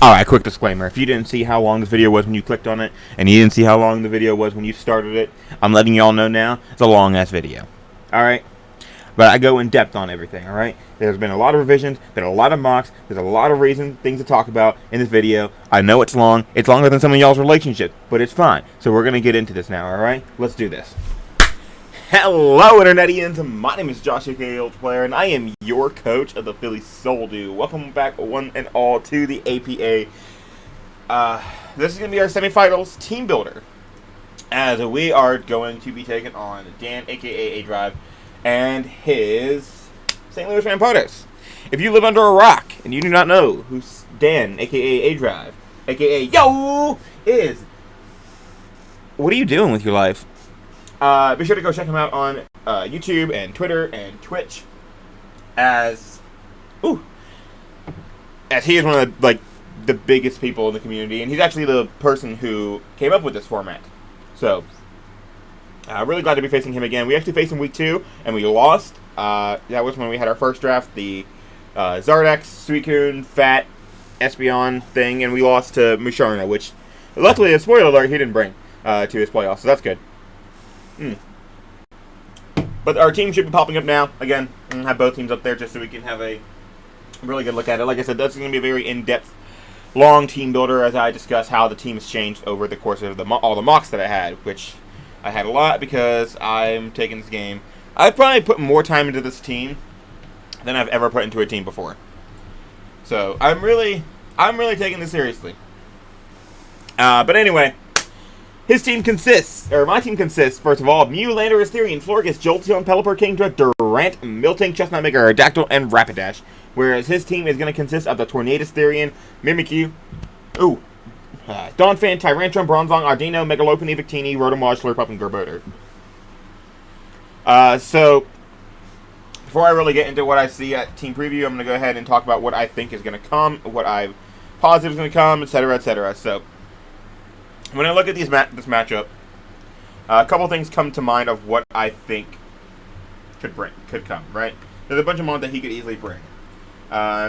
Alright, quick disclaimer. If you didn't see how long this video was when you clicked on it, and you didn't see how long the video was when you started it, I'm letting y'all know now, it's a long-ass video. Alright? But I go in depth on everything, alright? There's been a lot of revisions, been a lot of mocks, there's a lot of things to talk about in this video. I know it's long. It's longer than some of y'all's relationships, but it's fine. So we're going to get into this now, alright? Let's do this. Hello, InderTheRadar. My name is Josh, aka ultraplayer, and I am your coach of the Philly Soul Dude. Welcome back, one and all, to the APA. This is going to be our semifinals team builder, as we are going to be taking on Dan, aka aDrive, and his St. Louis Rampardos. If you live under a rock and you do not know who Dan, aka aDrive, aka Yo, is, what are you doing with your life? Be sure to go check him out on YouTube and Twitter and Twitch, as he is one of the biggest people in the community, and he's actually the person who came up with this format. So, really glad to be facing him again. We actually faced him week 2, and we lost. That was when we had our first draft, the Zardex, Suicune, Fat, Espeon thing, and we lost to Musharna, which, luckily, a spoiler alert, he didn't bring to his playoffs, so that's good. But our team should be popping up now. Again, I'm going to have both teams up there just so we can have a really good look at it. Like I said, that's going to be a very in-depth, long team builder as I discuss how the team has changed over the course of all the mocks that I had, which I had a lot because I'm taking this game. I've probably put more time into this team than I've ever put into a team before. So I'm really taking this seriously. But anyway, my team consists, first of all, of Mew, Lander, Asterion, Florges, Jolteon, Pelipper, Kingdra, Durant, Miltank, Chestnut Maker, Aerodactyl, and Rapidash. Whereas his team is going to consist of the Tornadus, Therian, Mimikyu, Donphan, Tyrantrum, Bronzong, Ardino, Megalopony, Victini, Rotomage, Slurpuff, and Garbodor. So, before I really get into what I see at Team Preview, I'm going to go ahead and talk about what I think is going to come, what I positive is going to come, etc., etc. So, when I look at this matchup, a couple things come to mind of what I think could come, right? There's a bunch of mons that he could easily bring.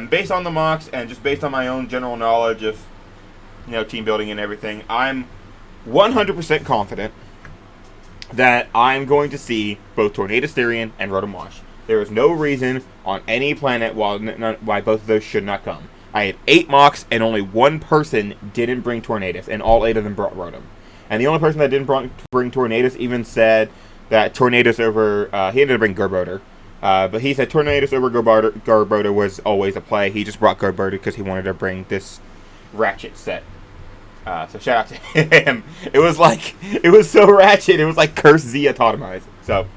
Based on the mocks and just based on my own general knowledge of, team building and everything, I'm 100% confident that I'm going to see both Tornadus, Therian, and Rotomage. There is no reason on any planet why both of those should not come. I had 8 mocks, and only one person didn't bring Tornadus, and all 8 of them brought Rotom. And the only person that didn't bring Tornadus even said that Tornadus over, he ended up bringing Garbodor. But he said Tornadus over Garbodor was always a play. He just brought Garbodor because he wanted to bring this Ratchet set. So shout out to him. It was so ratchet, it was like Curse Z Autotomized. So,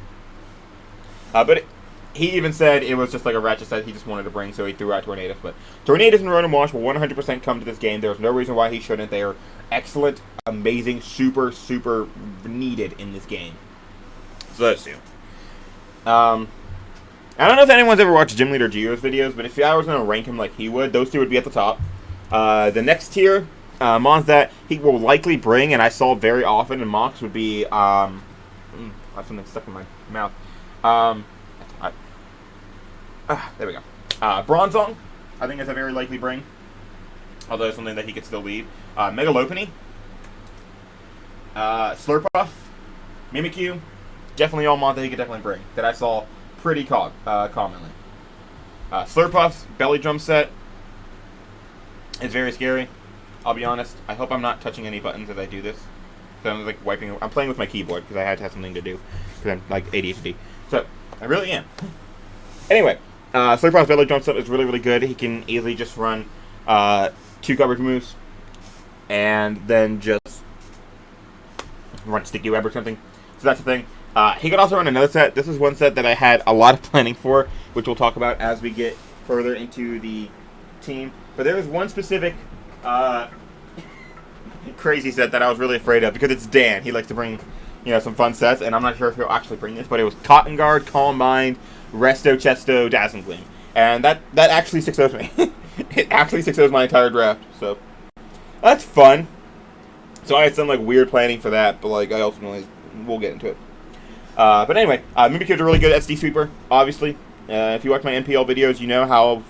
but he even said it was just like a Ratchet set he just wanted to bring, so he threw out Tornadus. But Tornadus and Rotomage will 100% come to this game. There's no reason why he shouldn't. They are excellent, amazing, super, super needed in this game. So those two. I don't know if anyone's ever watched Leader Geo's videos, but if I was going to rank him like he would, those two would be at the top. The next tier, mons that he will likely bring, and I saw very often in mocks, would be, I have something stuck in my mouth. There we go. Bronzong, I think is a very likely bring, although it's something that he could still leave. Megalopony, Slurpuff, Mimikyu, definitely all mons that he could definitely bring, that I saw pretty commonly. Slurpuff's belly drum set is very scary. I'll be honest. I hope I'm not touching any buttons as I do this. So I'm playing with my keyboard because I had to have something to do because I'm like ADHD. So I really am. Anyway, Slurpuff's belly drum set is really, really good. He can easily just run 2 coverage moves and then just run Sticky Web or something. So that's the thing. He could also run another set. This is one set that I had a lot of planning for, which we'll talk about as we get further into the team. But there was one specific crazy set that I was really afraid of because it's Dan. He likes to bring, some fun sets, and I'm not sure if he'll actually bring this, but it was Cotton Guard, Calm Mind, Resto, Chesto, Dazzling Gleam. And that actually 6-0's me. It actually 6-0's my entire draft, so that's fun. So I had some weird planning for that, but I ultimately, we'll get into it. But anyway, Mimikyu is a really good SD sweeper, obviously. If you watch my MPL videos, you know how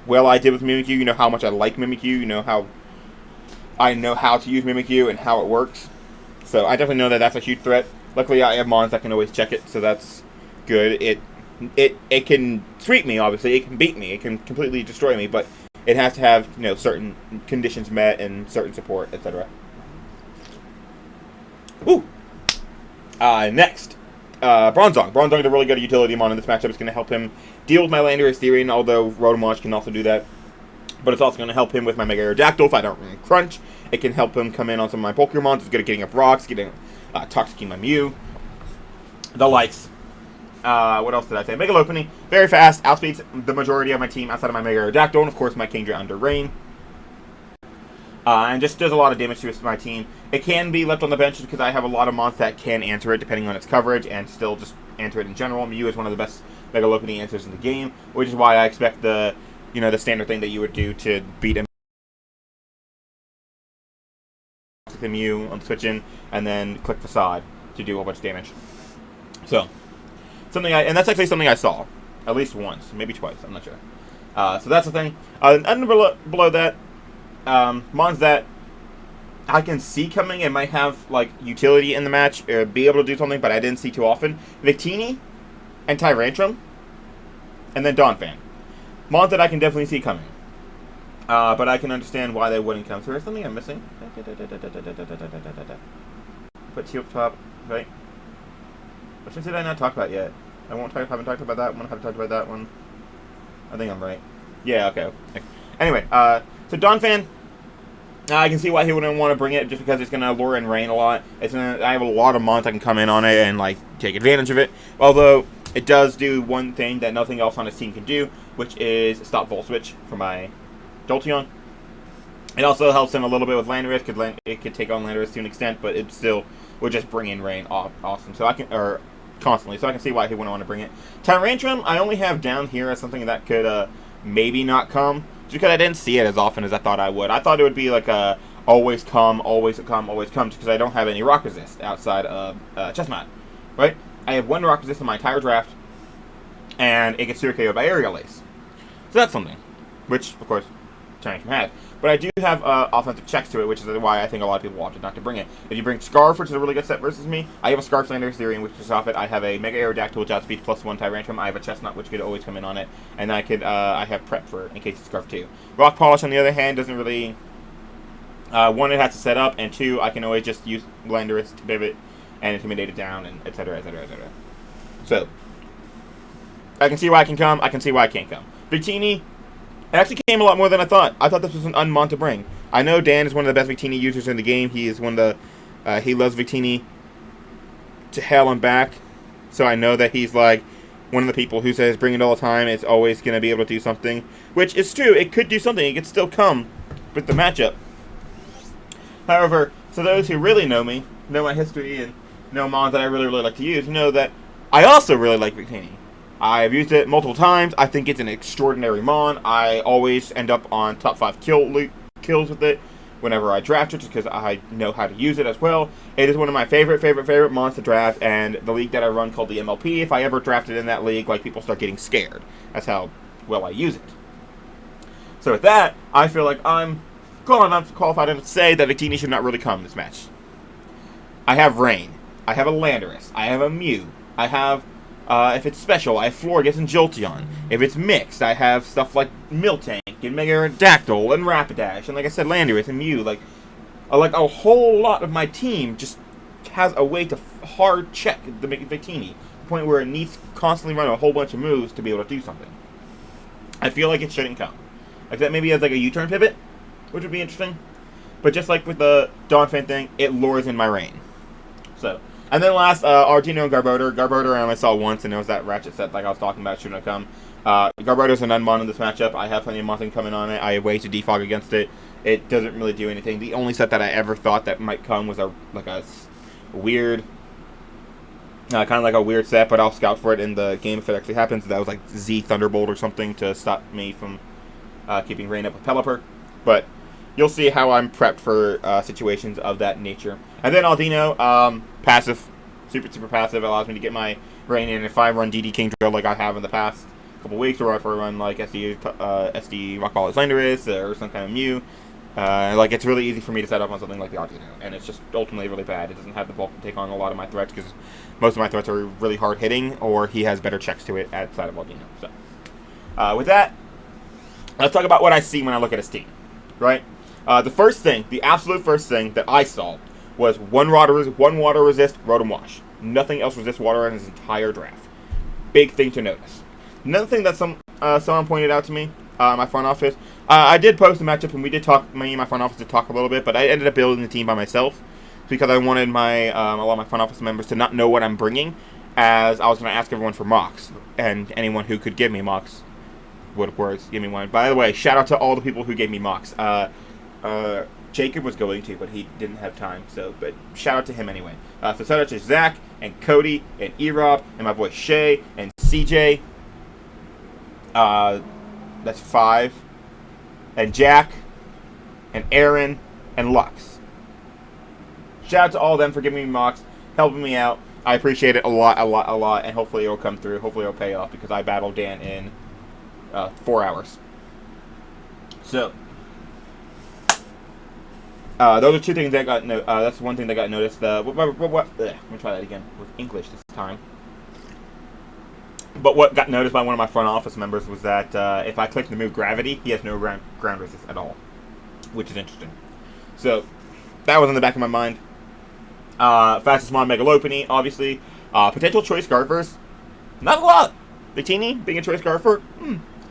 well I did with Mimikyu. You know how much I like Mimikyu. You know how I know how to use Mimikyu and how it works. So I definitely know that that's a huge threat. Luckily, I have mons that can always check it, so that's good. It can sweep me, obviously. It can beat me. It can completely destroy me, but it has to have, you know, certain conditions met and certain support, etc. Woo! Next, Bronzong. Bronzong is a really good utility mon in this matchup. It's going to help him deal with my Landorus Therian, although Rotom can also do that. But it's also going to help him with my Mega Aerodactyl if I don't run Crunch. It can help him come in on some of my Pokemon. It's good at getting up rocks, getting Toxicking my Mew. The likes. What else did I say? Mega Lopunny. Very fast. Outspeeds the majority of my team outside of my Mega Aerodactyl. And of course my Kingdra under Rain. And just does a lot of damage to my team. It can be left on the bench because I have a lot of mons that can answer it depending on its coverage and still just answer it in general. Mew is one of the best Mega Lopunny answers in the game, which is why I expect the standard thing that you would do to beat him. The Mew on switch in and then click Facade to do a whole bunch of damage. So and that's actually something I saw at least once, maybe twice, I'm not sure. So that's the thing. And below that, mons that I can see coming and might have like utility in the match or be able to do something, but I didn't see too often. Victini and Tyrantrum, and then Donphan. Mons that I can definitely see coming. But I can understand why they wouldn't come. So there's something I'm missing. Put T up top, right? Which one did I not talk about yet? Haven't talked about that one. Haven't talked about that one. I think I'm right. Yeah, okay. Anyway, so Donphan, I can see why he wouldn't want to bring it, just because it's going to lure in Rain a lot. I have a lot of mons that can come in on it and like take advantage of it. Although it does do one thing that nothing else on his team can do, which is stop Volt Switch for my Jolteon. It also helps him a little bit with Landorus, because it could take on Landorus to an extent, but it still would just bring in Rain awesome. So constantly. So I can see why he wouldn't want to bring it. Tyrantrum, I only have down here as something that could maybe not come, just because I didn't see it as often as I thought I would. I thought it would be like a always come, always come, always come, just because I don't have any Rock Resist outside of Chestnut, right? I have one Rock Resist in my entire draft, and it gets 0 KO'd by Aerial Ace. So that's something, which, of course, Tyrantrum has. But I do have offensive checks to it, which is why I think a lot of people opted not to bring it. If you bring Scarf, which is a really good set versus me, I have a Scarf Landorus Therian, which is off it. I have a Mega Aerodactyl, which outspeeds +1 Tyrantrum. I have a Chestnut, which could always come in on it. And I have Prep for in case it's Scarf too. Rock Polish, on the other hand, doesn't really... one, it has to set up, and two, I can always just use Landorus to pivot and intimidate it down, and etc., etc., etc. So, I can see why I can come, I can see why I can't come. Victini, it actually came a lot more than I thought. I thought this was an unmon to bring. I know Dan is one of the best Victini users in the game. He is one of the... he loves Victini to hell and back. So I know that he's like one of the people who says bring it all the time. It's always going to be able to do something. Which is true. It could do something. It could still come with the matchup. However, so those who really know me, know my history, and know mons that I really, really like to use, know that I also really like Victini. I've used it multiple times. I think it's an extraordinary mon. I always end up on top 5 kills with it whenever I draft it, just because I know how to use it as well. It is one of my favorite mons to draft, and the league that I run called the MLP, if I ever drafted in that league, like, people start getting scared. That's how well I use it. So with that, I feel like I'm qualified to say that Victini should not really come in this match. I have Rain. I have a Landorus. I have a Mew. I have... if it's special, I have Florges and Jolteon. If it's mixed, I have stuff like Miltank and Mega Aerodactyl and Rapidash, and like I said, Landorus and Mew. Like a whole lot of my team just has a way to hard check the Victini, to the point where it needs to constantly run a whole bunch of moves to be able to do something. I feel like it shouldn't come. Like that maybe as like a U-turn pivot, which would be interesting. But just like with the Donphan thing, it lures in my Rain. So... And then last, Artino and Garbodor. Garbodor I only saw once, and it was that Ratchet set like I was talking about shouldn't have come. Garbodor's an unmon in this matchup. I have plenty of Monthing coming on it. I have ways to defog against it. It doesn't really do anything. The only set that I ever thought that might come was a weird, kind of like a weird set, but I'll scout for it in the game if it actually happens. That was like Z Thunderbolt or something to stop me from keeping Rain up with Pelipper. But you'll see how I'm prepped for situations of that nature. And then Aldino, passive, super passive, allows me to get my Rain in. If I run DD King Drill like I have in the past, couple weeks, or if I run like SD Rockball Landorus or some kind of Mew. Like, it's really easy for me to set up on something like the Audino, and it's just ultimately really bad. It doesn't have the bulk to take on a lot of my threats, because most of my threats are really hard hitting, or he has better checks to it outside of Audino. So, with that, let's talk about what I see when I look at his team, right? The absolute first thing that I saw was one water resist, Rotom Wash. Nothing else resists water in his entire draft. Big thing to notice. Another thing that someone pointed out to me, my front office, I did post a matchup, and we did talk. Me and my front office did talk a little bit, but I ended up building the team by myself because I wanted a lot of my front office members to not know what I'm bringing, as I was going to ask everyone for mocks, and anyone who could give me mocks would, of course, give me one. By the way, shout out to all the people who gave me mocks. Jacob was going to, but he didn't have time. But shout out to him anyway. So shout out to Zach and Cody and E-Rob and my boy Shay and CJ. That's 5. And Jack and Aaron and Lux. Shout out to all of them for giving me mocks, helping me out. I appreciate it a lot, and hopefully it'll come through. Hopefully it'll pay off, because I battled Dan in 4 hours. So, those are two things that got that's one thing that got noticed. Let me try that again with English this time. But what got noticed by one of my front office members was that if I click to move Gravity, he has no ground resist at all, which is interesting. So that was in the back of my mind. Fastest Mon Megalopony, obviously. Potential choice Scarfers, not a lot. Victini being a choice Scarfer,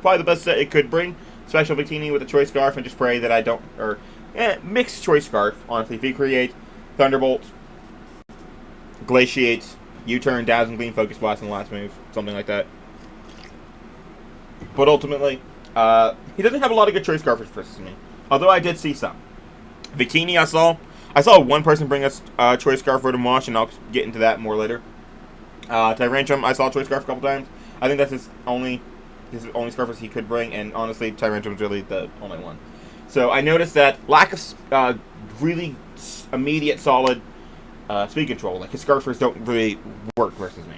probably the best set it could bring. Special Victini with a choice Scarf, and just pray that I don't, mixed choice Scarf, honestly. V-Create, Thunderbolt, Glaciate, U-Turn, Dazzling Gleam, Focus Blast in the last move, something like that. But ultimately, he doesn't have a lot of good choice Scarfers versus me. Although I did see some. Victini I saw one person bring us choice Scarf Rotom Wash, and I'll get into that more later. Tyrantrum, I saw choice Scarf a couple times. I think that's his only Scarfers he could bring, and honestly, Tyrantrum's really the only one. So I noticed that lack of really immediate solid speed control. Like, his Scarfers don't really work versus me.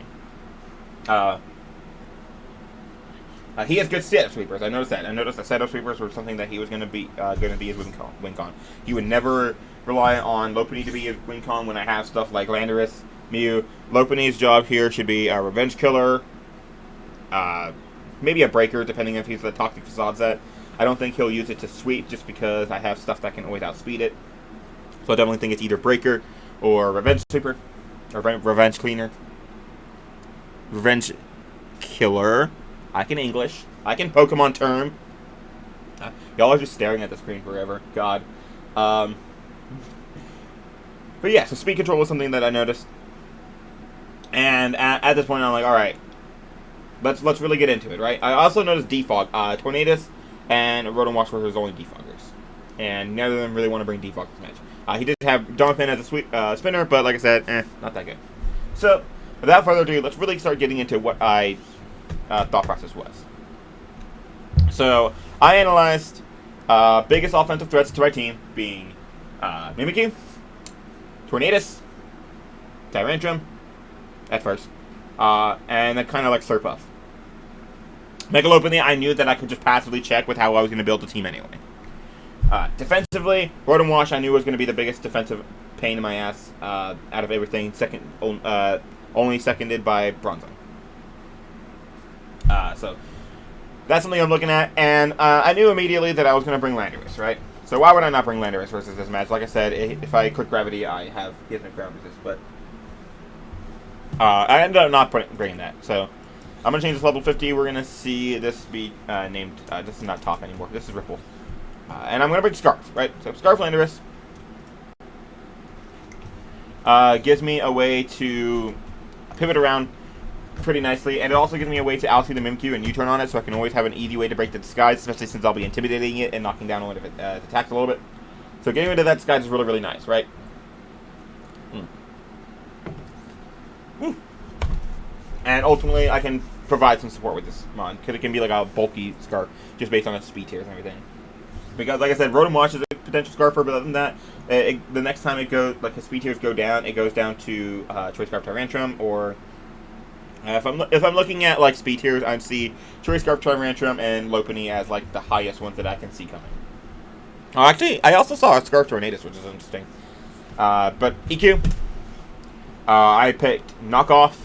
He has good setup sweepers. I noticed that. I noticed that setup sweepers were something that he was going to be his win con. He would never rely on Lopunny to be his win con when I have stuff like Landorus, Mew. Lopunny's job here should be a Revenge Killer, maybe a Breaker, depending if he's the Toxic Facade set. I don't think he'll use it to sweep, just because I have stuff that can always outspeed it. So I definitely think it's either Breaker or Revenge Sweeper, or Revenge Cleaner. Revenge Killer. I can English. I can Pokemon term. Y'all are just staring at the screen forever. God. But yeah, so speed control was something that I noticed. And at this point, I'm like, alright. Let's really get into it, right? I also noticed Defog. Tornadus and Rotom Wash were his only defoggers. And neither of them really want to bring defog this match. He did have Donphin as a spinner, but like I said, not that good. So, without further ado, let's really start getting into what I thought process was. So, I analyzed biggest offensive threats to my team being Mimikyu, Tornadus, Tyrantrum, at first, and then kind of like Slurpuff. Megalopony, I knew that I could just passively check with how I was going to build the team anyway. Defensively, Rotom Wash I knew was going to be the biggest defensive pain in my ass out of everything. Only seconded by Bronzong. So that's something I'm looking at, and I knew immediately that I was going to bring Landorus, right? So why would I not bring Landorus versus this match? Like I said, if I click Gravity, he has no ground resist, but I ended up not bringing that. So I'm going to change this level 50. We're going to see this be named, this is not Top anymore. This is Ripple. And I'm going to bring Scarf, right? So Scarf Landorus gives me a way to pivot around pretty nicely, and it also gives me a way to outspeed the Mimikyu and U-turn on it, so I can always have an easy way to break the disguise, especially since I'll be intimidating it and knocking down one of its attacks a little bit. So getting rid of that disguise is really, really nice, right? And ultimately, I can provide some support with this mon, because it can be like a bulky Scarf, just based on its speed tiers and everything. Because, like I said, Rotom Wash is a potential Scarfer, but other than that, the next time it goes, like his speed tiers go down, it goes down to Choice Scarf Tyrantrum or If I'm looking at like speed tiers, I see Choice Scarf, Tyrantrum, and Lopunny as like the highest ones that I can see coming. Oh, actually, I also saw a Scarf Tornadus, which is interesting. But EQ, I picked Knockoff,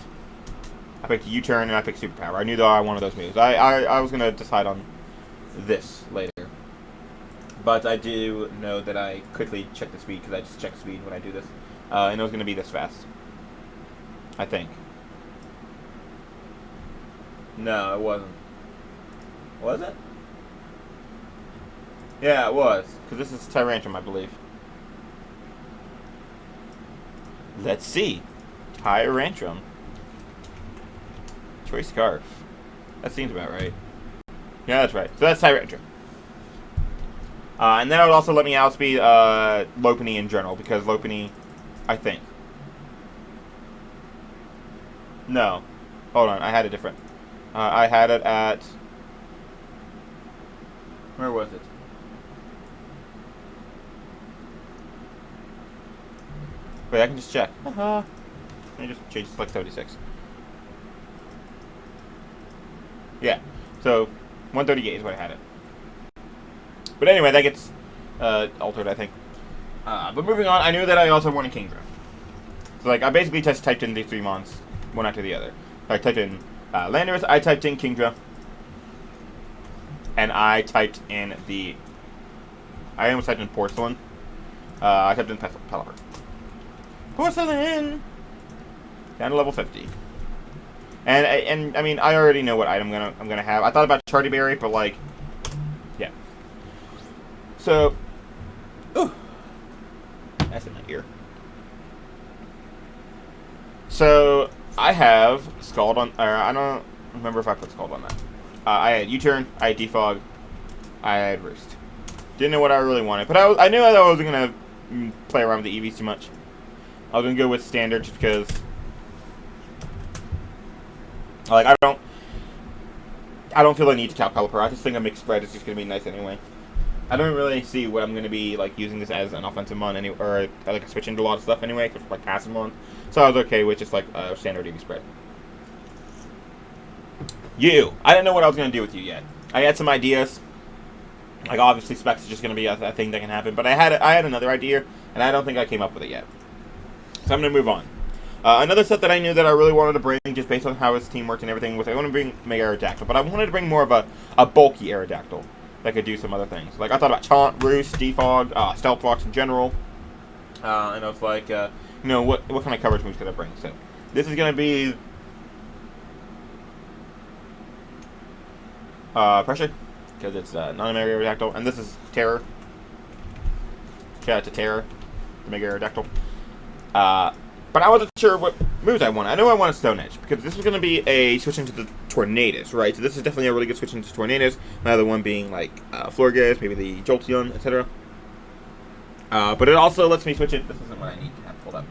I picked U-Turn, and I picked Superpower. I knew that I wanted those moves. I was gonna decide on this later, but I do know that I quickly check the speed because I just check speed when I do this, and it was gonna be this fast. I think. No, it wasn't. Was it? Yeah, it was. Because this is Tyrantrum, I believe. Let's see. Tyrantrum. Choice Scarf. That seems about right. Yeah, that's right. So that's Tyrantrum. And then it would also let me outspeed Lopunny in general. Because Lopunny, I think. No. Hold on, I had a different... I had it at... Where was it? Wait, I can just check. Let me just change to like 76. Yeah, so 138 is what I had it. But anyway, that gets altered, I think. But moving on, I knew that I also wanted Kingdra. So like, I basically just typed in these 3 mons, one after the other. I typed in Landorus, I typed in Kingdra, and I typed in I almost typed in Porcelain. I typed in Pelipper. Porcelain! Down to level 50. And I mean, I already know what item I'm gonna have. I thought about Charty Berry, but like, yeah. So, ooh, that's in my ear. So I have Scald on. I don't remember if I put Scald on that. I had U-Turn, I had Defog, I had Roost. Didn't know what I really wanted, but I knew that I wasn't gonna play around with the EVs too much. I was gonna go with Standard just because, like, I don't feel the need to Cal Pelipper. I just think a mixed spread is just gonna be nice anyway. I don't really see what I'm gonna be like using this as an offensive mon or like a switch into a lot of stuff anyway, except for like passive mon. So I was okay with just like a standard EV spread. I didn't know what I was gonna do with you yet. I had some ideas. Like obviously Specs is just gonna be a thing that can happen, but I had another idea, and I don't think I came up with it yet. So I'm gonna move on. Another set that I knew that I really wanted to bring, just based on how his team worked and everything, was I want to bring Mega Aerodactyl, but I wanted to bring more of a bulky Aerodactyl that could do some other things. Like I thought about Taunt, Roost, Defog, Stealth Fox in general, and I was like, you know, what kind of coverage moves could I bring? So this is gonna be Pressure, because it's non-Mega Aerodactyl, and this is Terror. Shout out to Terror, the Mega Aerodactyl. But I wasn't sure what moves I wanted. I know I wanted Stone Edge, because this was going to be a switch into the Tornadus, right? So this is definitely a really good switch into Tornadus. My other one being, like, Florges, maybe the Jolteon, etc. But it also lets me switch it. This isn't what I need to have pulled up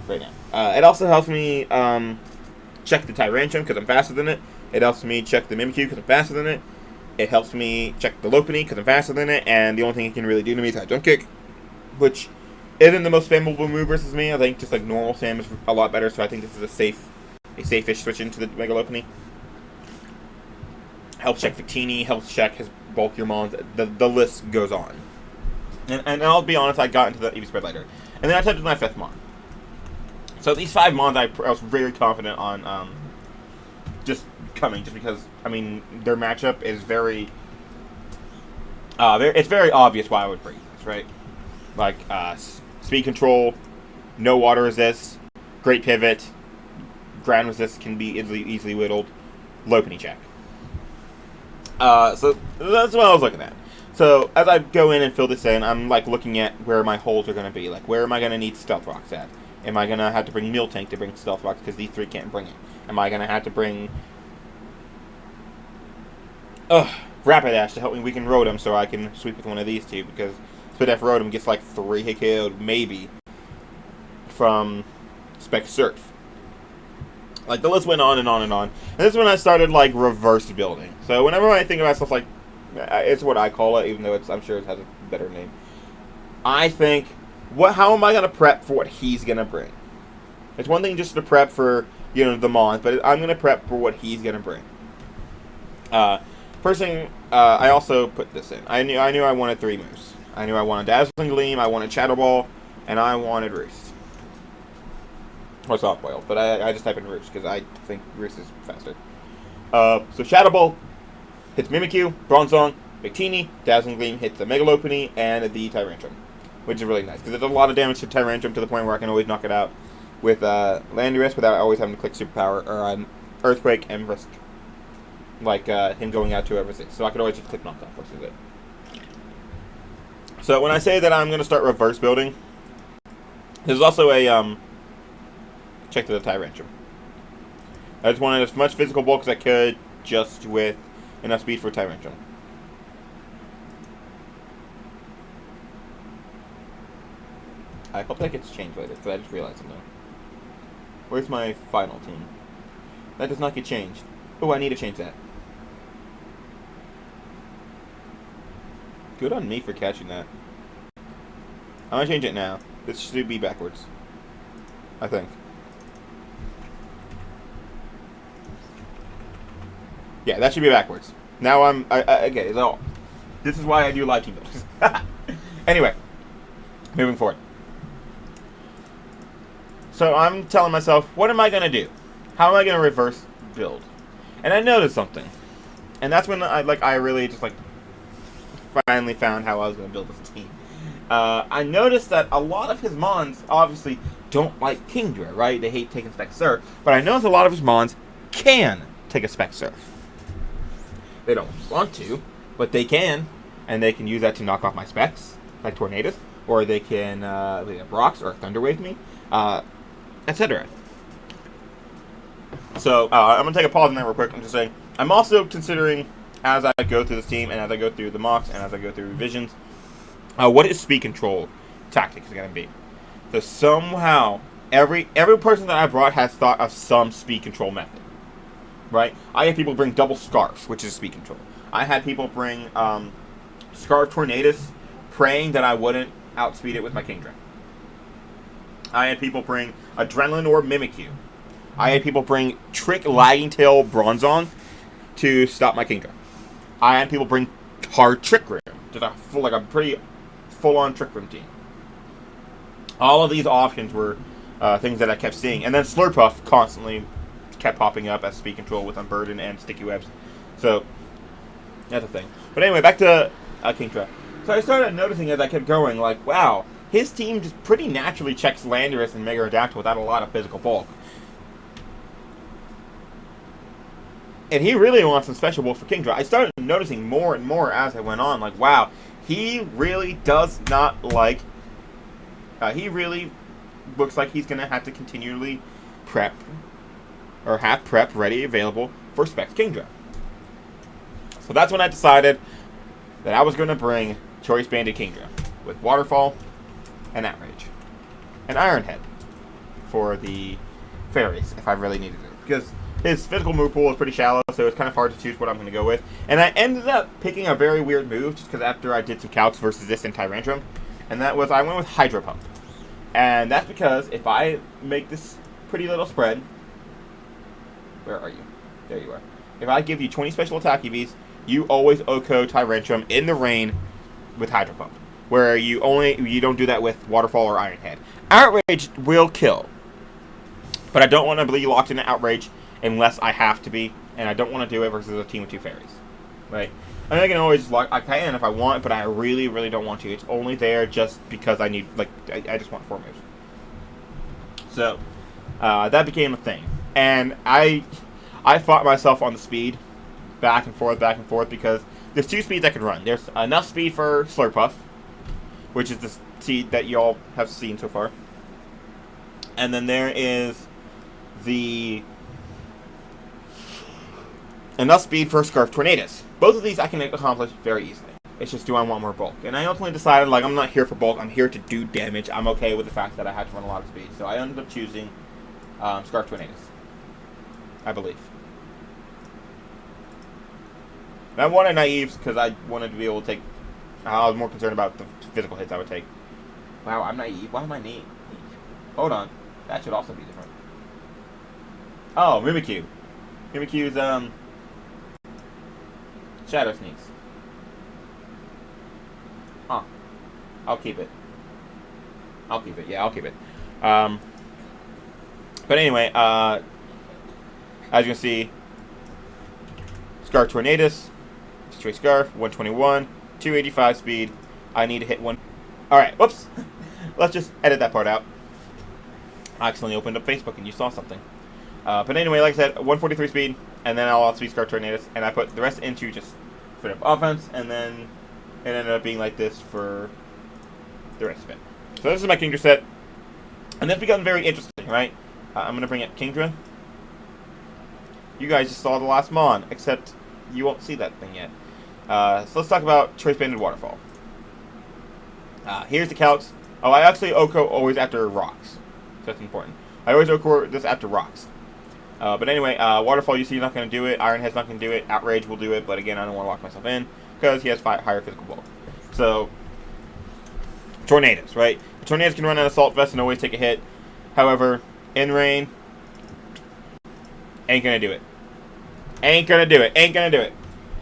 right now. It also helps me check the Tyrantrum, because I'm faster than it. It helps me check the Mimikyu, because I'm faster than it. It helps me check the Lopunny, because I'm faster than it. And the only thing it can really do to me is Jump Kick, which isn't the most spammable move versus me. I think just like normal spam is a lot better, so I think this is a safe-ish switch into the Mega Lopunny. Helps check Victini, helps check his bulkier mons. The list goes on. And I'll be honest, I got into the EV spread later. And then I typed in my 5th mon. So these 5 mons I was very confident on just coming, just because, I mean, their matchup is very... it's very obvious why I would bring this, right? Like, speed control, no water resist, great pivot, ground resist can be easily whittled, Lopunny check. So that's what I was looking at. So as I go in and fill this in, I'm like looking at where my holes are going to be. Like, where am I going to need Stealth Rocks at? Am I going to have to bring Miltank to bring Stealth Rocks because these 3 can't bring it? Am I going to have to bring Rapidash to help me weaken Rotom so I can sweep with one of these 2, because Spadef Rotom gets like 3 hit KO'd, maybe, from Spec Surf. Like, the list went on and on and on. And this is when I started, like, reverse building. So whenever I think about stuff like, it's what I call it, even though I'm sure it has a better name. I think, how am I going to prep for what he's going to bring? It's one thing just to prep for, the Mons, but I'm going to prep for what he's going to bring. First thing, I also put this in. I knew I wanted 3 moves. I knew I wanted Dazzling Gleam, I wanted Shadow Ball, and I wanted Roost. Or Soft Boil, but I just type in Roost because I think Roost is faster. So Shadow Ball hits Mimikyu, Bronzong, Victini, Dazzling Gleam hits the Mega Lopunny, and the Tyrantrum, which is really nice because it does a lot of damage to Tyrantrum to the point where I can always knock it out with Landorus without always having to click Superpower or Earthquake and risk him going out to a resist. So I could always just click Knockoff, which is it. So when I say that I'm going to start reverse building, there's also a check to the Tyrantrum. I just wanted as much physical bulk as I could, just with enough speed for Tyrantrum. I hope that gets changed later, because I just realized something. Where's my final team? That does not get changed. Oh, I need to change that. Good on me for catching that. I'm going to change it now. This should be backwards, I think. Yeah, that should be backwards. Now okay, so this is why I do live team builds. Anyway, moving forward. So I'm telling myself, what am I going to do? How am I going to reverse build? And I noticed something. And that's when I really just finally found how I was going to build this team. I noticed that a lot of his Mons obviously don't like Kingdra, right? They hate taking Spec Surf. But I noticed a lot of his Mons can take a Spec Surf. They don't want to, but they can. And they can use that to knock off my Specs, like Tornadus. Or they can Rocks or Thunder Wave me, etc. So I'm going to take a pause on that real quick. I'm just saying, I'm also considering, as I go through this team, and as I go through the mocks, and as I go through revisions, what his speed control tactic is going to be. So somehow, every person that I brought has thought of some speed control method. Right? I had people bring double Scarf, which is speed control. I had people bring Scarf Tornadus, praying that I wouldn't outspeed it with my Kingdra. I had people bring Adrenaline or Mimikyu. I had people bring Trick Lagging Tail Bronzong to stop my Kingdra. I had people bring hard Trick Room. Just a pretty full-on Trick Room team. All of these options were things that I kept seeing. And then Slurpuff constantly kept popping up as speed control with Unburden and Sticky Webs. So, that's a thing. But anyway, back to Kingdra. So I started noticing as I kept going, wow, his team just pretty naturally checks Landorus and Mega Redactyl without a lot of physical bulk. And he really wants some special bulk for Kingdra. I started noticing more and more as I went on, wow, he really does not like... he really looks like he's going to have to continually prep, or have prep ready, available for Specs Kingdra. So that's when I decided that I was going to bring Choice Banded Kingdra with Waterfall and Outrage. And Iron Head for the fairies, if I really needed it. Because his physical move pool is pretty shallow, so it's kind of hard to choose what I'm going to go with. And I ended up picking a very weird move, just because after I did some calcs versus this in Tyrantrum. And that was, I went with Hydro Pump. And that's because if I make this pretty little spread... Where are you? There you are. If I give you 20 special attack EVs, you always OHKO Tyrantrum in the rain with Hydro Pump. Where you don't do that with Waterfall or Iron Head. Outrage will kill. But I don't want to be locked into Outrage unless I have to be. And I don't want to do it versus a team with 2 fairies. Right? I mean, I can always lock, I can if I want, but I really, really don't want to. It's only there just because I need, I just want 4 moves. So, that became a thing. And I fought myself on the speed, back and forth, because there's 2 speeds I can run. There's enough speed for Slurpuff, which is the seed that y'all have seen so far. And then there is the enough speed for Scarf Tornadus. Both of these I can accomplish very easily. It's just, do I want more bulk? And I ultimately decided, I'm not here for bulk. I'm here to do damage. I'm okay with the fact that I had to run a lot of speed. So I ended up choosing Scarf Tornadus, I believe. And I wanted Naives because I wanted to be able to take... I was more concerned about the physical hits I would take. Wow, I'm naive. Why am I naive? Hold on. That should also be different. Oh, Mimikyu. Mimikyu's, Shadow Sneaks. Huh. I'll keep it. I'll keep it. Yeah, I'll keep it. But anyway, as you can see, Scarf Tornadus, Stray Scarf, 121, 285 speed. I need to hit one. Alright, whoops. Let's just edit that part out. I accidentally opened up Facebook and you saw something. But anyway, like I said, 143 speed, and then I'll outspeed Scarf Tornadus, and I put the rest into just straight up offense, and then it ended up being like this for the rest of it. So this is my Kingdra set, and this becomes very interesting, right? I'm going to bring up Kingdra. You guys just saw the last Mon, except you won't see that thing yet. So let's talk about Choice Banded Waterfall. Here's the calcs. Oh, I actually OHKO always after rocks. So that's important. I always OHKO this after rocks. But anyway, Waterfall, you see, not going to do it. Ironhead's not going to do it. Outrage will do it, but again, I don't want to lock myself in because he has higher physical bulk. So, Tornadus, right? Tornadus can run an Assault Vest and always take a hit. However, in rain, ain't going to do it. Ain't going to do it. Ain't going to do it.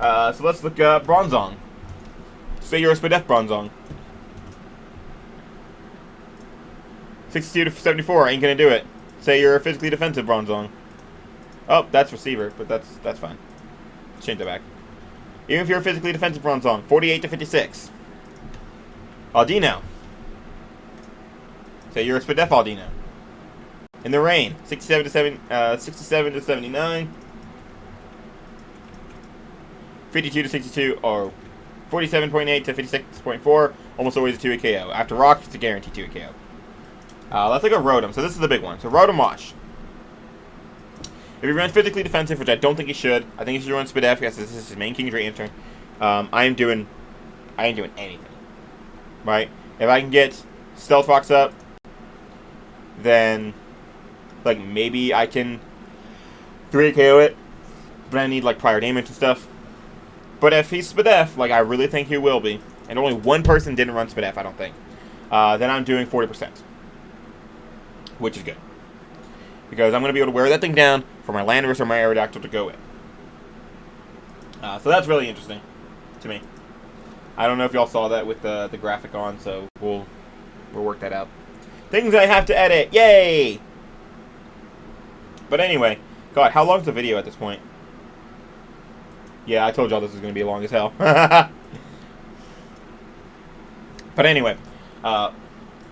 So let's look at Bronzong. Say you're a Spadef Bronzong. 62 to 74, ain't going to do it. Say you're a physically defensive Bronzong. Oh, that's receiver, but that's fine. Change that back. Even if you're a physically defensive Bronzong, 48 to 56. Aldino. Say you're a Spadef Aldino. In the rain, 67 to 79. 52 to 62, or 47.8 to 56.4. Almost always a 2-hit KO. After rock, it's a guaranteed 2-hit KO. Let's look at Rotom. So this is the big one. So Rotom Wash. If he runs physically defensive, which I don't think he should, I think he should run Spadef because this is his main Kingdra answer. I ain't doing anything. Right? If I can get Stealth Rocks up, then like maybe I can 3-hit KO it. But I need like prior damage and stuff. But if he's Spadef, like I really think he will be, and only one person didn't run Spadef, I don't think, then I'm doing 40%. Which is good. Because I'm going to be able to wear that thing down for my Landorus or my Aerodactyl to go in. So that's really interesting to me. I don't know if y'all saw that with the graphic on, so we'll work that out. Things I have to edit. Yay! But anyway, God, how long is the video at this point? Yeah, I told y'all this was going to be long as hell. But anyway,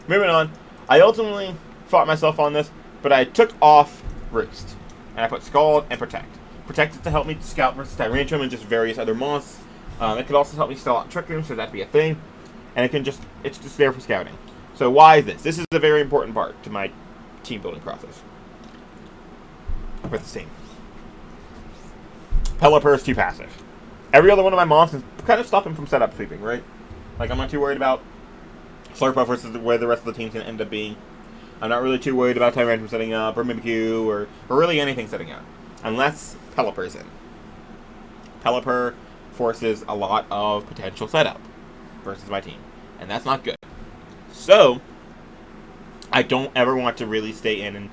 moving on. I ultimately fought myself on this, but I took off Roost, and I put Scald and Protect. Protect is to help me scout versus Tyrantrum and just various other moths. It could also help me stall out Trick Room, so that'd be a thing. And it's just there for scouting. So why is this? This is a very important part to my team building process for this team. Pelipper is too passive. Every other one of my moths can kind of stop him from setup sweeping, right? Like, I'm not too worried about Slurpuff versus where the rest of the team's going to end up being. I'm not really too worried about Tyrantrum setting up, or Mimikyu, or really anything setting up. Unless Pelipper's in. Pelipper forces a lot of potential setup versus my team. And that's not good. So, I don't ever want to really stay in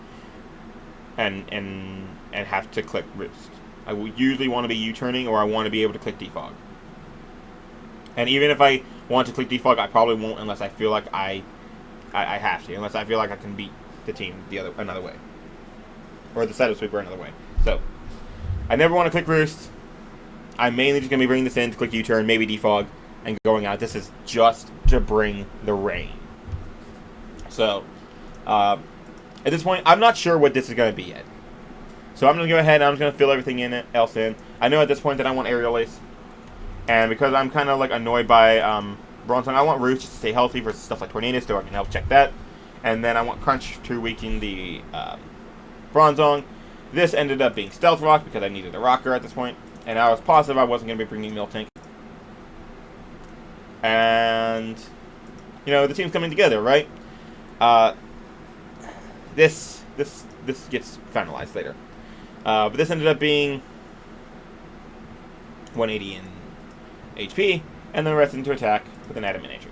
and have to click Roost. I will usually want to be U-turning, or I want to be able to click Defog. And even if I want to click Defog, I probably won't unless I feel like I have to, unless I feel like I can beat the team another way, or the setup sweeper another way. So I never want to click Roost. I'm mainly just going to be bringing this in to click U-turn, maybe Defog, and going out. This is just to bring the rain. So at this point, I'm not sure what this is going to be yet. So I'm going to go ahead and I'm just going to fill everything else in. I know at this point that I want Aerial Ace. And because I'm kind of like annoyed by Bronzong, I want Roost to stay healthy for stuff like Tornadus, so I can help check that. And then I want Crunch to weaken the Bronzong. This ended up being Stealth Rock because I needed a rocker at this point. And I was positive I wasn't going to be bringing Miltank. And, you know, the team's coming together, right? This gets finalized later. But this ended up being 180 in HP, and then the rest into attack with an Adamant Nature.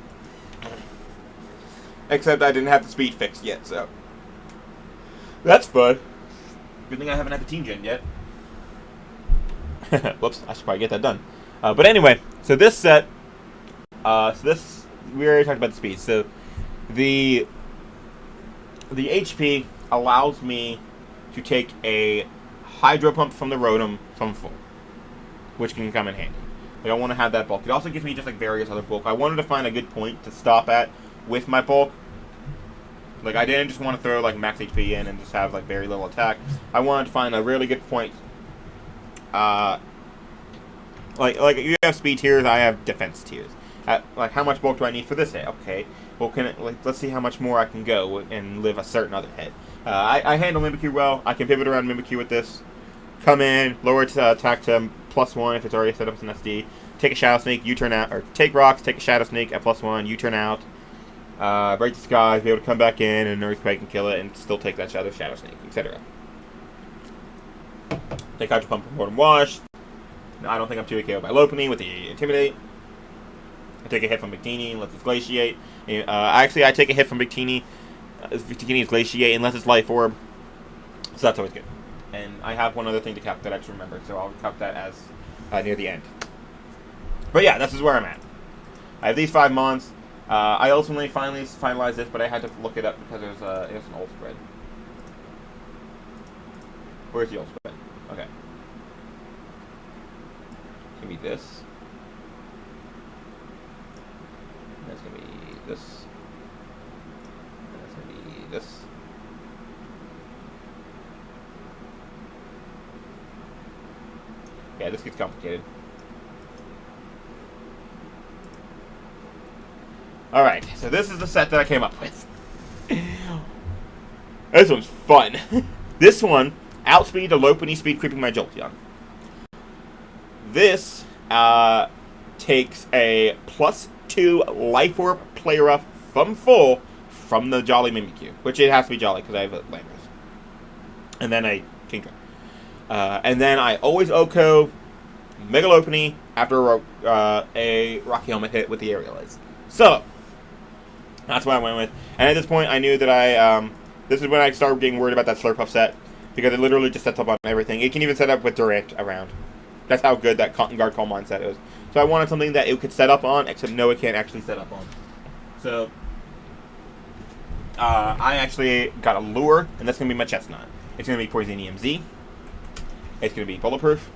Except I didn't have the speed fixed yet, so. That's fun. Good thing I haven't had the team gen yet. Whoops, I should probably get that done. But anyway, so this set, we already talked about the speed. So the HP allows me to take a hydro pump from the Rotom from full, which can come in handy. Like, I want to have that bulk. It also gives me just like various other bulk. I wanted to find a good point to stop at with my bulk. Like, I didn't just want to throw like max HP in and just have like very little attack. I wanted to find a really good point. Like you have speed tiers, I have defense tiers. Like, how much bulk do I need for this hit? Okay, well, let's see how much more I can go and live a certain other hit. I handle Mimikyu well. I can pivot around Mimikyu with this. Come in, lower attack to +1 if it's already set up as an SD. Take a Shadow Sneak, U-turn out, or take rocks, take a Shadow Sneak at +1, U-turn out. Break the skies, be able to come back in and Earthquake and kill it, and still take that Shadow Sneak, etc. Take Hydro Pump from Rotom Wash. No, I don't think I'm too KO by Lopunny with the Intimidate. I take a hit from Victini, lets it Glaciate. Actually, I take a hit from Victini. Victini's Glaciate unless it's Life Orb. So that's always good. And I have one other thing to calc that I just remembered, so I'll calc that as near the end. But yeah, this is where I'm at. I have these 5 Mons. I ultimately finally finalized this, but I had to look it up because there's an old spread. Where's the old spread? Okay. It's gonna be this. And that's gonna be this. And that's gonna be this. Yeah, this gets complicated. Alright, so this is the set that I came up with. This one's fun. This one, outspeed a Lopunny, speed creeping my Jolteon. This takes a +2 Life Orb Play Rough from full from the Jolly Mimikyu, which it has to be Jolly because I have a Landorus. And then a Kingdra. And then I always OHKO Mega Lopunny after a Rocky Helmet hit with the Aerial Ace. So, that's what I went with. And at this point, I knew that this is when I started getting worried about that Slurpuff set, because it literally just sets up on everything. It can even set up with Direct around. That's how good that Cotton Guard Calm Mind set is. So I wanted something that it could set up on, except no, it can't actually set up on. So, I actually got a lure, and that's going to be my Chestnut. It's going to be Poisonium Z. It's going to be Bulletproof.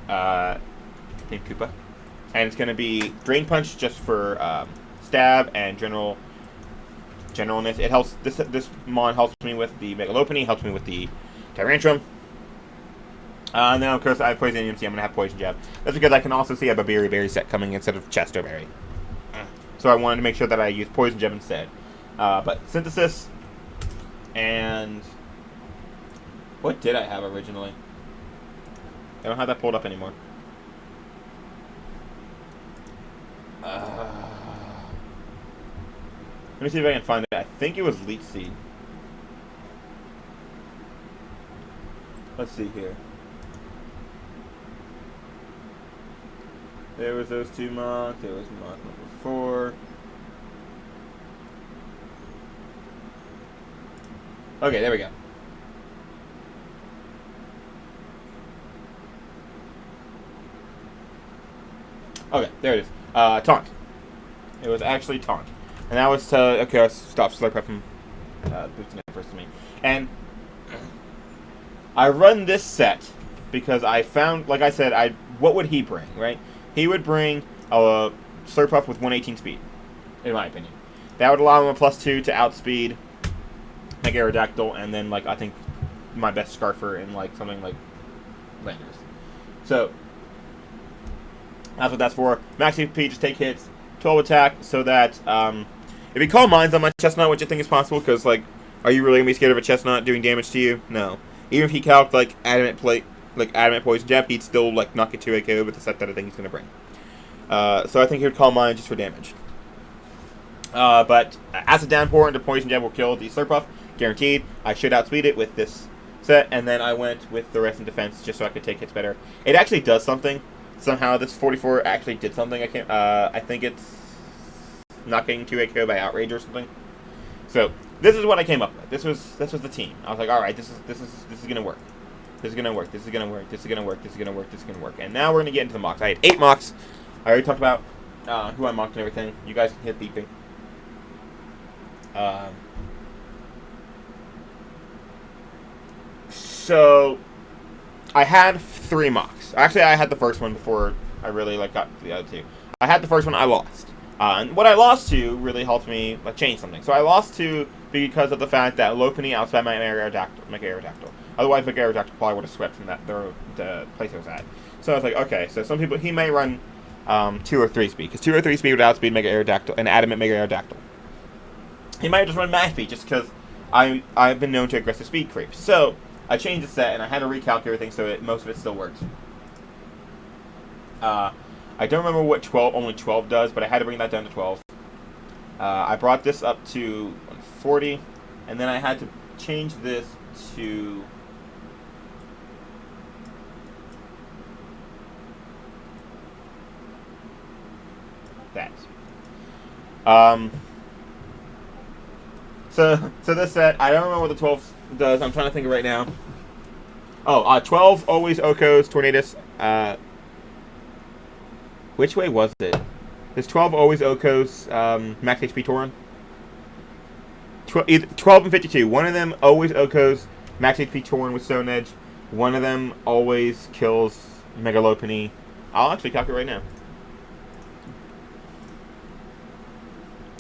Named Koopa. And it's going to be Drain Punch just for stab and generalness. It helps. This mon helps me with the Mega Lopunny, helps me with the Tyrantrum. And then of course I have Poison EMC. I'm going to have Poison Jab. That's because I can also see I have a Berry set coming instead of Chesto Berry. So I wanted to make sure that I use Poison Jab instead. But Synthesis and what did I have originally? I don't have that pulled up anymore. Let me see if I can find it. I think it was Leech Seed. Let's see here. There was those 2 Mach. There was Mach number 4. Okay, there we go. Okay, there it is. Taunt. It was actually Taunt. And that was to, okay, let's stop Slurpuff from boosting it first to me. And I run this set because I found, like I said, what would he bring, right? He would bring a Slurpuff with 118 speed, in my opinion. That would allow him a +2 to outspeed like Aerodactyl, and then, like, I think my best Scarfer in, like, something like Landers. So, that's what that's for. Max HP, just take hits, 12 attack, so that, if he Calm Minds on my Chestnut, which I think is possible, because, like, are you really going to be scared of a Chestnut doing damage to you? No. Even if he calced, like, Adamant Poison Jab, he'd still, like, knock it to a KO with the set that I think he's going to bring. So I think he would Calm Mind just for damage. But Acid Downpour into Poison Jab will kill the Slurpuff, guaranteed. I should outspeed it with this set, and then I went with the rest in defense just so I could take hits better. It actually does something. Somehow this 44 actually did something. I think it's not getting 2 KO by Outrage or something. So this is what I came up with. This was the team. I was like, all right, this is gonna work. This is gonna work. This is gonna work. This is gonna work. This is gonna work. This is gonna work. And now we're gonna get into the mocks. I had 8 mocks. I already talked about who I mocked and everything. You guys can hit beeping. So I had 3 mocks. Actually, I had the first one before I really got the other 2. I had the first one. I lost. And what I lost to really helped me change something. So I lost to because of the fact that Lopunny outsped my Mega Aerodactyl. Otherwise, Mega Aerodactyl probably would have swept from the place I was at. So I was like, okay, so some people, he may run 2 or 3 speed, because 2 or 3 speed would outspeed Mega Aerodactyl, and adamant Mega Aerodactyl. He might just run max speed, just because I've been known to aggressive speed creep. So I changed the set, and I had to recalculate everything so most of it still works. I don't remember what only 12 does, but I had to bring that down to 12. I brought this up to 40, and then I had to change this to that. So this set, I don't remember what the 12 does. I'm trying to think of it right now. Oh, 12 always Okos, Tornadus. Which way was it? Is 12 always Okos, max HP Tauren? 12 and 52. One of them always Okos, max HP Tauren with Stone Edge. One of them always kills Mega Lopunny. I'll actually calculate right now.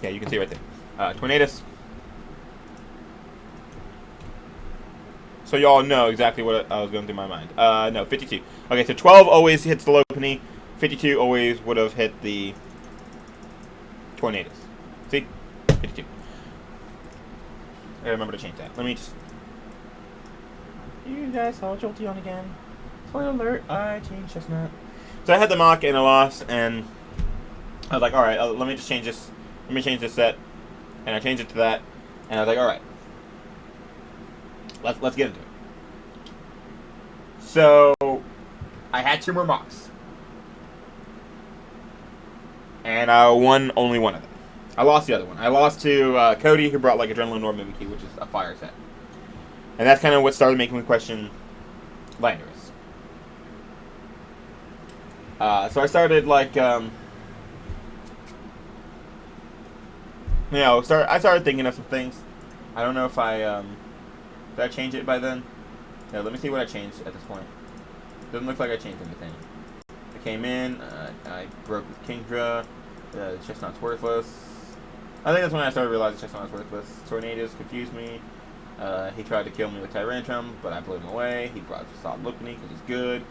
Yeah, you can see right there. Tornadus. So y'all know exactly what I was going through my mind. No, 52. Okay, so 12 always hits the Lopunny. 52 always would have hit the Tornadus. See? 52. I remember to change that. Let me just... You guys saw Jolteon again. Spoiler alert, I changed Chestnut. So I had the mock and I lost, and I was like, alright, let me just change this. Let me change this set. And I changed it to that. And I was like, alright. Let's get into it. So I had 2 more mocks. And I won only one of them. I lost the other one. I lost to Cody, who brought Adrenaline Orb Mimikyu, which is a fire set. And that's kind of what started making me question Landorus. So I started I started thinking of some things. I don't know if did I change it by then? No, let me see what I changed at this point. Doesn't look like I changed anything. I came in, I broke with Kingdra, Chestnut's worthless. I think that's when I started realizing Chestnut was worthless. Tornadus confused me. He tried to kill me with Tyrantrum, but I blew him away. He brought a solid Lopunny because he's good.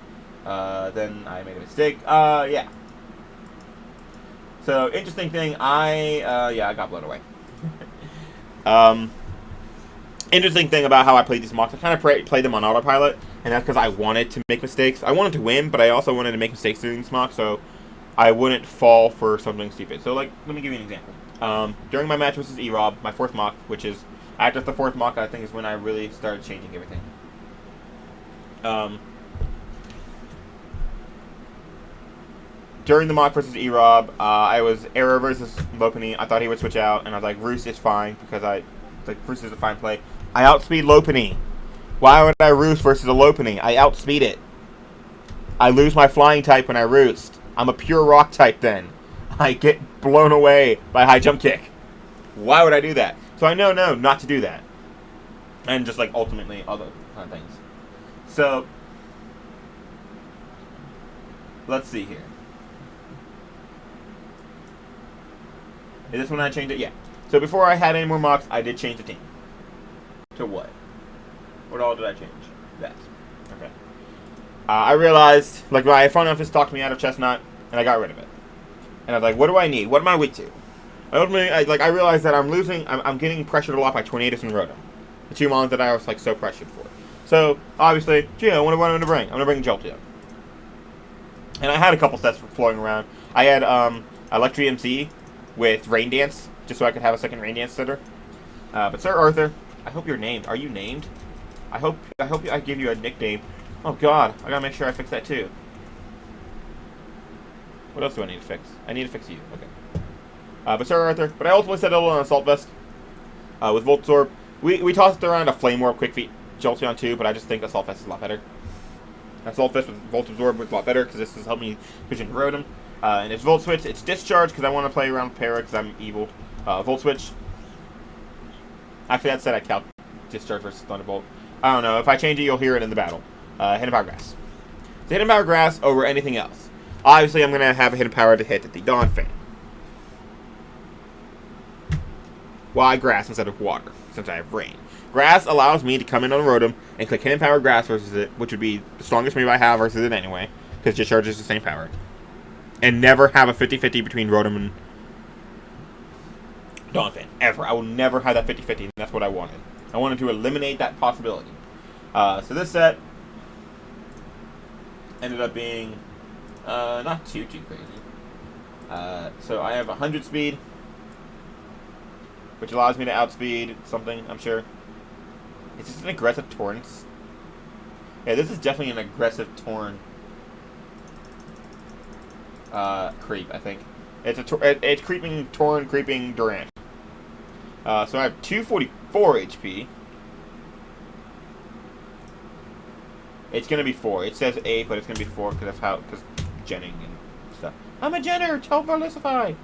Then I made a mistake. Yeah. So, interesting thing, I got blown away. Interesting thing about how I played these mocks, I kind of played them on autopilot, and that's because I wanted to make mistakes. I wanted to win, but I also wanted to make mistakes during these mocks, so I wouldn't fall for something stupid. So, let me give you an example. During my match versus E-Rob, my 4th mock, which is, after the 4th mock, I think is when I really started changing everything. During the mock versus E-Rob, I was Arrow versus Lopunny. I thought he would switch out, and I was like, Roost is fine, because Roost is a fine play. I outspeed Lopunny. Why would I Roost versus a Lopunny? I outspeed it. I lose my flying type when I Roost. I'm a pure rock type then. I get blown away by high jump kick. Why would I do that? So I know not to do that. And just ultimately other kind of things. So let's see here. Is this when I changed it? Yeah. So before I had any more mocks, I did change the team. To what? What all did I change? That. Okay. I realized, my front office talked me out of Chestnut, and I got rid of it. And I was like, what do I need? What am I weak to? I realized that I'm getting pressured a lot by Tornadus and Rotom. The 2 mons that I was so pressured for. So, obviously, Geo, what am I going to bring? I'm going to bring Jolteon. And I had a couple sets floating around. I had Electric MC with Rain Dance, just so I could have a second Rain Dance sitter. But Sir Arthur, I hope you're named. Are you named? I hope I give you a nickname. Oh God, I gotta make sure I fix that too. What else do I need to fix? I need to fix you. Okay. But Sir Arthur, but I ultimately settled on Assault Vest. with Volt Absorb. We tossed around a Flame Orb, Quick Feet, Jolteon too, but I just think Assault Vest is a lot better. Assault Vest with Volt Absorb was a lot better because this has helped me switch into Rotom. And it's Volt Switch. It's Discharge because I want to play around with Para because I'm evil. Volt Switch. Actually, that said I count Discharge versus Thunderbolt. I don't know. If I change it, you'll hear it in the battle. Hidden Power Grass. So Hidden Power Grass over anything else. Obviously, I'm going to have a Hidden Power to hit the Dawn Fan. Why Grass instead of Water? Since I have Rain. Grass allows me to come in on Rotom and click Hidden Power Grass versus it, which would be the strongest move I have versus it anyway, because Discharge is the same power. And never have a 50-50 between Rotom and Donphan. Ever. I will never have that 50-50, and that's what I wanted. I wanted to eliminate that possibility. So this set ended up being not too crazy. So I have 100 speed, which allows me to outspeed something, I'm sure. Is this an aggressive Torrents? Yeah, this is definitely an aggressive Torn creep, I think. It's creeping Torn, creeping Durant. So I have 244 HP. It's gonna be 4. It says 8, but it's gonna be 4 because because Jenning and stuff. I'm a Jenner. Tell Velicify.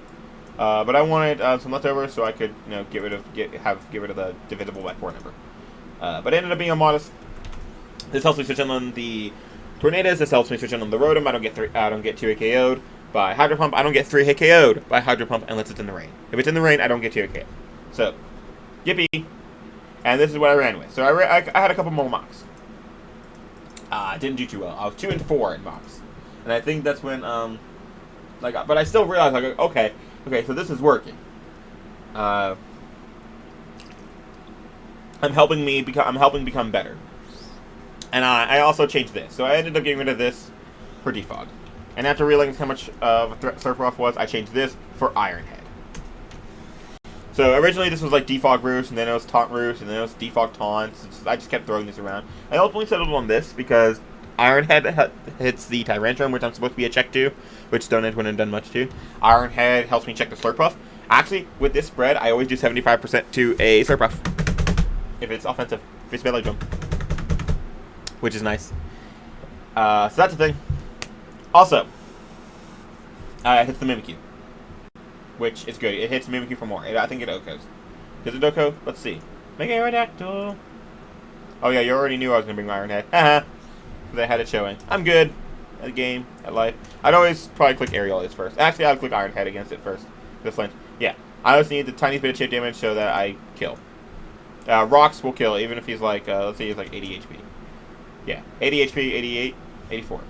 But I wanted some leftovers so I could, get rid of the divisible by 4 number. But it ended up being a modest. This helps me switch in on the Tornadoes. This helps me switch in on the Rotom. I don't get 2 hit KO'd by Hydro Pump. I don't get 3 hit KO'd by Hydro Pump unless it's in the rain. If it's in the rain, I don't get 2 hit KO. So, yippee. And this is what I ran with. So I had a couple more mocks. I didn't do too well. I was 2 and 4 in mocks, and I think that's when but I still realized okay, so this is working. I'm helping become better. And I also changed this. So I ended up getting rid of this for Defog. And after realizing how much of a threat Surfroth was, I changed this for Iron Head. So originally this was like Defog Roost, and then it was Taunt Roost, and then it was Defog Taunt. I just kept throwing these around. I ultimately settled on this because Iron Head hits the Tyrantrum, which I'm supposed to be a check to, which Stone Edge wouldn't have done much to. Iron Head helps me check the Slurpuff. Actually, with this spread, I always do 75% to a Slurpuff. If it's offensive. If it's Belly Jump. Which is nice. So that's the thing. Also, it hits the Mimikyu. Which is good. It hits Mimikyu for more. I think it OHKOs. Does it OHKO? Let's see. Mega Aerodactyl. Oh yeah, you already knew I was going to bring my Iron Head. Haha. Because I had it showing. I'm good at the game, at life. I'd always probably click Aerialius first. Actually, I would click Iron Head against it first. The flinch. Yeah. I always need the tiniest bit of chip damage so that I kill. Rocks will kill, even if he's like, let's say he's like 80 HP. Yeah. 80 HP, 88, 84.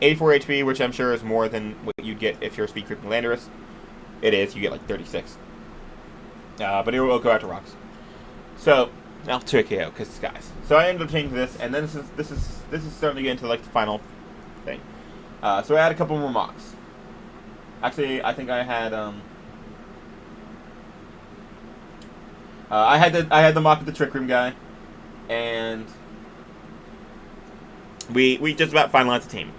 84 HP, which I'm sure is more than what you'd get if you're speed creeping Landorus. It is. You get like 36. But it will go out to Rocks. So, now 2 KO, because it's guys. So I ended up changing this, and then this is starting to get into like the final thing. So I had a couple more mocks. Actually, I think I had I had the mock with the Trick Room guy, and we just about finalized the team.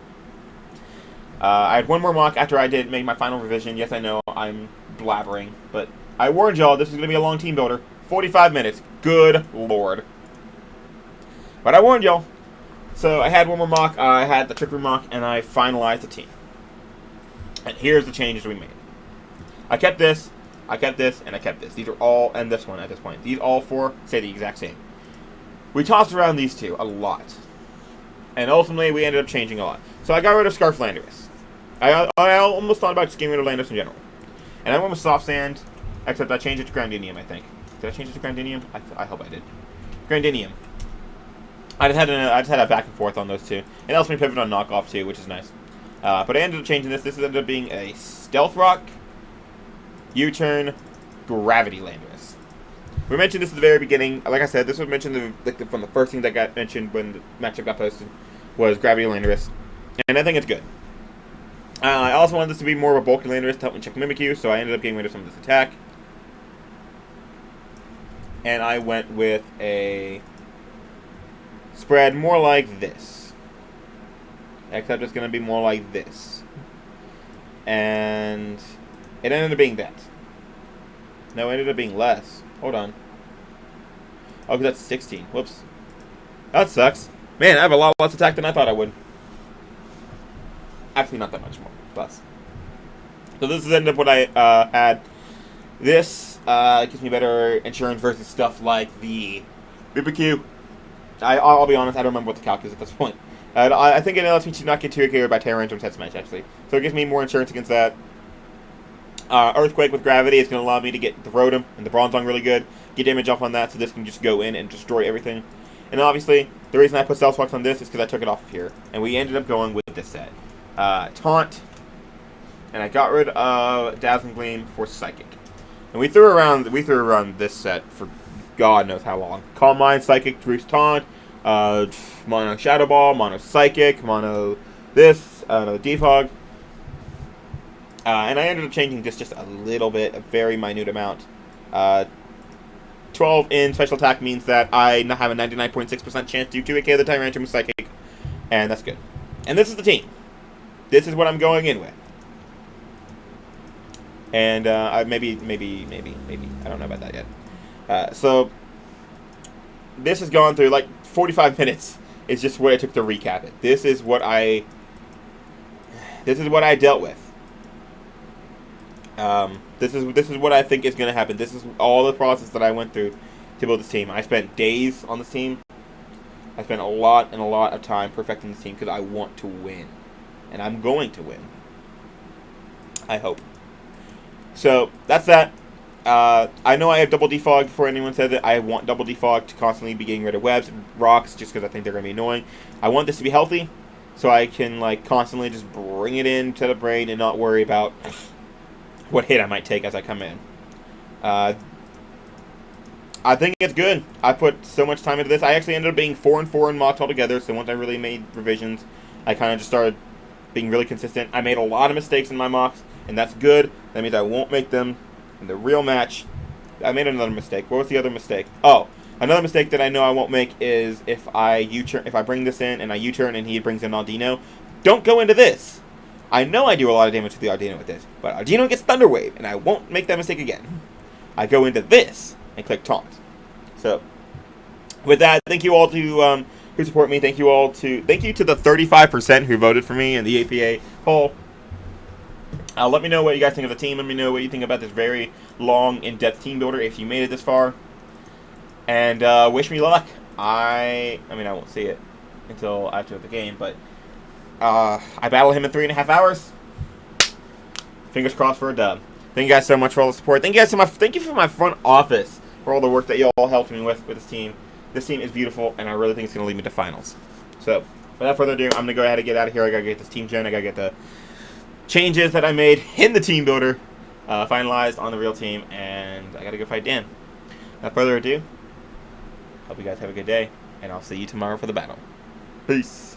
I had one more mock after I did make my final revision. Yes, I know I'm blabbering, but I warned y'all this is going to be a long team builder. 45 minutes. Good lord. But I warned y'all. So I had one more mock. I had the Trick Room mock, and I finalized the team. And here's the changes we made. I kept this, and I kept this. These are all, and this one at this point. These all 4 say the exact same. We tossed around these 2 a lot. And ultimately, we ended up changing a lot. So I got rid of Scarf Landorus. I almost thought about just getting rid of Landorus in general. And I went with Soft Sand, except I changed it to Groundinium, I think. Did I change it to Groundinium? I hope I did. Groundinium. I just had a back and forth on those 2. It helps me pivot on Knockoff too, which is nice. But I ended up changing this. This ended up being a Stealth Rock, U-Turn, Gravity Landorus. We mentioned this at the very beginning. Like I said, this was mentioned from the first thing that got mentioned when the matchup got posted was Gravity Landorus. And I think it's good. I also wanted this to be more of a bulky Landorus to help me check Mimikyu, so I ended up getting rid of some of this attack. And I went with a spread more like this. Except it's going to be more like this. And it ended up being that. No, it ended up being less. Hold on. Oh, because that's 16. Whoops. That sucks. Man, I have a lot less attack than I thought I would. Actually, not that much more. Plus. So this is end up what I had. This gives me better insurance versus stuff like the BBQ. I'll be honest, I don't remember what the calc is at this point. I think it lets me to not get 2 KO'd by Terran Test Match, actually. So it gives me more insurance against that. Earthquake with Gravity is going to allow me to get the Rotom and the Bronzong really good. Get damage off on that, so this can just go in and destroy everything. And obviously, the reason I put Stealth Fox on this is because I took it off of here. And we ended up going with this set. Taunt. And I got rid of Dazzling Gleam for Psychic. And we threw around this set for God knows how long. Calm Mind, Psychic, Roost Taunt, Mono Shadow Ball, Mono Psychic, Mono this, Defog. And I ended up changing this just a little bit, a very minute amount. 12 in special attack means that I now have a 99.6% chance to do 2AK the Tyrantrum with Psychic. And that's good. And this is the team. This is what I'm going in with. And maybe. I don't know about that yet. So this has gone through like 45 minutes. It's just what it took to recap it. This is what I dealt with. This is what I think is going to happen. This is all the process that I went through to build this team. I spent days on this team. I spent a lot of time perfecting this team because I want to win. And I'm going to win. I hope. So, that's that. I know I have double defog before anyone says it. I want double defog to constantly be getting rid of webs and rocks just because I think they're going to be annoying. I want this to be healthy so I can like constantly just bring it into the brain and not worry about what hit I might take as I come in. I think it's good. I put so much time into this. I actually ended up being 4-4 in mocks altogether, so once I really made revisions, I kind of just started being really consistent. I made a lot of mistakes in my mocks, and that's good. That means I won't make them in the real match. I made another mistake. What was the other mistake? Oh, another mistake that I know I won't make is if I U-turn, if I bring this in and I U-turn and he brings in Aldino, don't go into this. I know I do a lot of damage to the Aldino with this, but Aldino gets Thunder Wave, and I won't make that mistake again. I go into this and click Taunt. So, with that, thank you all to who support me. Thank you to the 35% who voted for me in the APA poll. Let me know what you guys think of the team. Let me know what you think about this very long, in-depth team builder if you made it this far. And wish me luck. I mean, I won't see it until after the game, but I battle him in 3.5 hours. Fingers crossed for a dub. Thank you guys so much for all the support. Thank you guys so much. Thank you for my front office for all the work that you all helped me with this team. This team is beautiful, and I really think it's going to lead me to finals. So, without further ado, I'm going to go ahead and get out of here. I got to get this team gen. I got to get the changes that I made in the team builder finalized on the real team, and I got to go fight Dan. Without further ado, hope you guys have a good day, and I'll see you tomorrow for the battle. Peace.